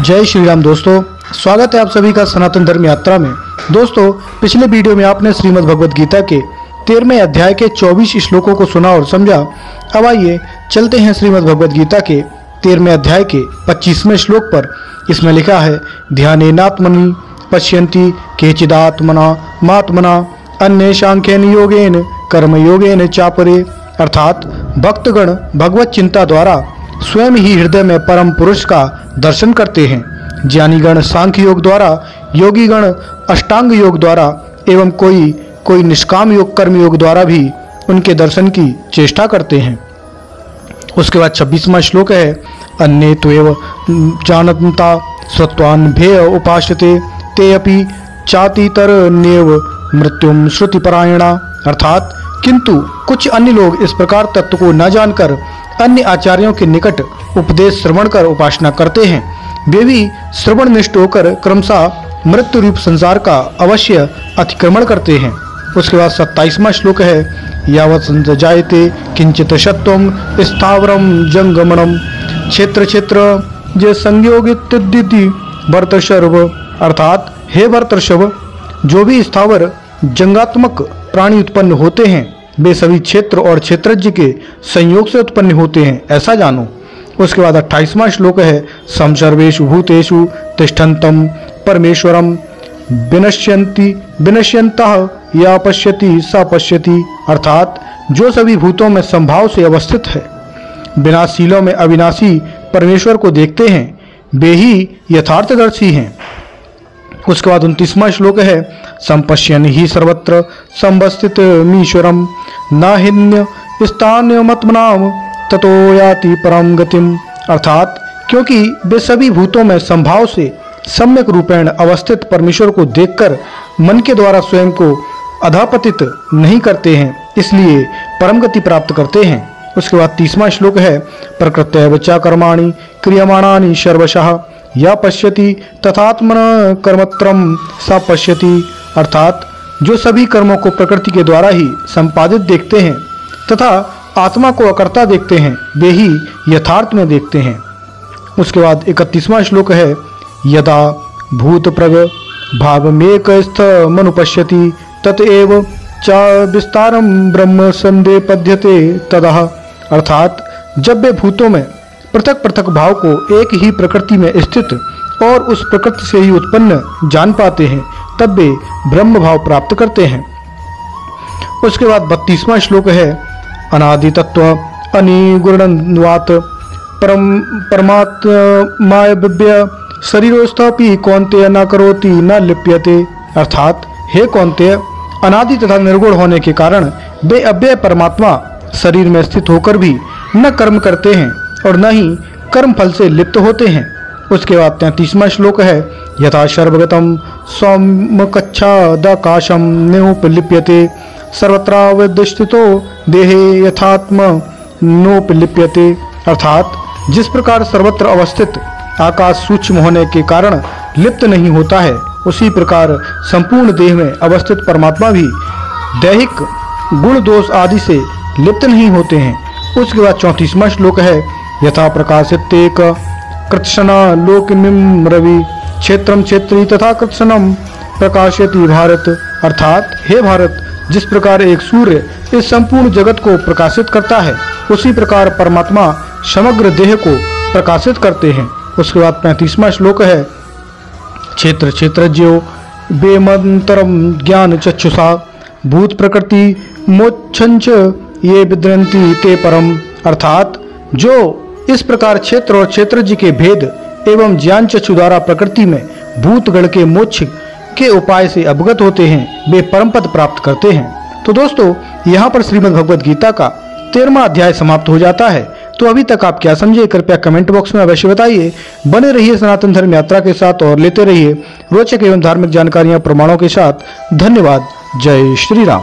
जय श्री राम दोस्तों, स्वागत है आप सभी का सनातन धर्म यात्रा में। दोस्तों, पिछले वीडियो में आपने श्रीमद् भगवद गीता के 13वें अध्याय के 24 श्लोकों को सुना और समझा। अब आइए चलते हैं श्रीमद् भगवद गीता के 13वें अध्याय के 25वें श्लोक पर। इसमें लिखा है, ध्यानेनात्मनि पश्यन्ति केचिदात्मना मात्मना अन्य सांख्येन योगेन कर्म योगेन चापरे। अर्थात भक्तगण भगवत चिंता द्वारा स्वयं ही हृदय में परम पुरुष का दर्शन करते हैं। ज्ञानीगण सांख्य योग द्वारा, योगीगण अष्टांग योग द्वारा एवं कोई निष्काम योग कर्म योग द्वारा भी उनके दर्शन की चेष्टा करते हैं। उसके बाद 26वां श्लोक है, अन्ये त्वेव जानन्ता सत्वान् भेय उपाश्यते ते अपि चातितरन्येव मृत्युम श्रुतिपरायणा। अर्थात किंतु कुछ अन्य लोग इस प्रकार तत्व को न जानकर अन्य आचार्यों के निकट उपदेश श्रवण कर उपासना करते हैं। वे भी श्रवण निष्ठ होकर क्रमशः मृत्यु रूप संसार का अवश्य अतिक्रमण करते हैं। उसके बाद 27वां श्लोक है, यावत् संजायते किंचित शत्वम स्थावरम जंगमणम क्षेत्र क्षेत्र जे संयोगितदिति भर्तर्षभ। अर्थात हे भर्तर्षभ, जो भी स्थावर जंगात्मक प्राणी उत्पन्न होते हैं वे सभी क्षेत्र और क्षेत्रज्ञ के संयोग से उत्पन्न होते हैं, ऐसा जानो। उसके बाद 28वां श्लोक है, सम सर्वेषु भूतेषु तिष्ठन्तं परमेश्वरम विनश्यन्तः या पश्यति स पश्यति। अर्थात जो सभी भूतों में संभाव से अवस्थित है, विनाशीलों में अविनाशी परमेश्वर को देखते हैं, वे ही यथार्थदर्शी हैं। उसके बाद 29वां श्लोक है, संपश्यन् ही सर्वत्र संवस्थितमीश्वरम् नाहिन्य स्थान्यमत्मनाम ततो याति परम गतिम। अर्थात क्योंकि वे सभी भूतों में संभाव से सम्यक रूपेण अवस्थित परमेश्वर को देखकर मन के द्वारा स्वयं को अधापतित नहीं करते हैं, इसलिए परम गति प्राप्त करते हैं। उसके बाद 30वां श्लोक है, प्रकृत्यैव च कर्माणि क्रियमाणानि सर्वशः या पश्यति तथात्मन कर्मत्रम सा पश्यति। अर्थात जो सभी कर्मों को प्रकृति के द्वारा ही संपादित देखते हैं तथा आत्मा को अकर्ता देखते हैं, वे ही यथार्थ में देखते हैं। उसके बाद 31वां श्लोक है, यदा भूत प्रग भावमेकस्थ मनुपश्यति ततएव च विस्तारम ब्रह्म संदे पद्यते तदह। अर्थात जब वे भूतों में पृथक पृथक भाव को एक ही प्रकृति में स्थित और उस प्रकृति से ही उत्पन्न जान पाते हैं, तब वे ब्रह्म भाव प्राप्त करते हैं। उसके बाद 32वां श्लोक है, अनादि तत्व अनिगुणत्वात् परमात्माय शरीरोस्थापि कौन्तेय न करोति न लिप्यते। अर्थात हे कौन्तेय, अनादि तथा निर्गुण होने के कारण वे अव्यय परमात्मा शरीर में स्थित होकर भी न कर्म करते हैं और न ही कर्म फल से लिप्त होते हैं। उसके बाद 33वां श्लोक है, यथा सर्वगतम सौम्यकच्छादाकाशम नोपलिप्यते सर्वत्रावधिष्ठितो देहे यथात्म नोपलिप्यते। अर्थात जिस प्रकार सर्वत्र अवस्थित आकाश सूक्ष्म होने के कारण लिप्त नहीं होता है, उसी प्रकार संपूर्ण देह में अवस्थित परमात्मा भी दैहिक गुण दोष आदि से लिप्त नहीं होते हैं। उसके बाद 34वां श्लोक है, यथा प्रकाशितेक कृत्सना लोकमिम रवि क्षेत्रम क्षेत्री तथा कृत्सनम प्रकाशयति भारत। अर्थात हे भारत, जिस प्रकार एक सूर्य इस संपूर्ण जगत को प्रकाशित करता है, उसी प्रकार परमात्मा समग्र देह को प्रकाशित करते हैं। उसके बाद 35वां श्लोक है, क्षेत्र क्षेत्रज्ञो वेमंतरम ज्ञान चक्षुषा भूत प्रकृति मोक्षंच ये विद्रंति ते परम। अर्थात जो इस प्रकार क्षेत्र और क्षेत्रज्ञ के भेद एवं ज्ञान चक्षु द्वारा प्रकृति में भूतगण के मोक्ष के उपाय से अवगत होते हैं, वे परम पद प्राप्त करते हैं। तो दोस्तों, यहाँ पर श्रीमद् भगवद गीता का 13वां अध्याय समाप्त हो जाता है। तो अभी तक आप क्या समझे, कृपया कमेंट बॉक्स में अवश्य बताइए। बने रहिए सनातन धर्म यात्रा के साथ और लेते रहिए रोचक एवं धार्मिक जानकारियां प्रमाणों के साथ। धन्यवाद। जय श्री राम।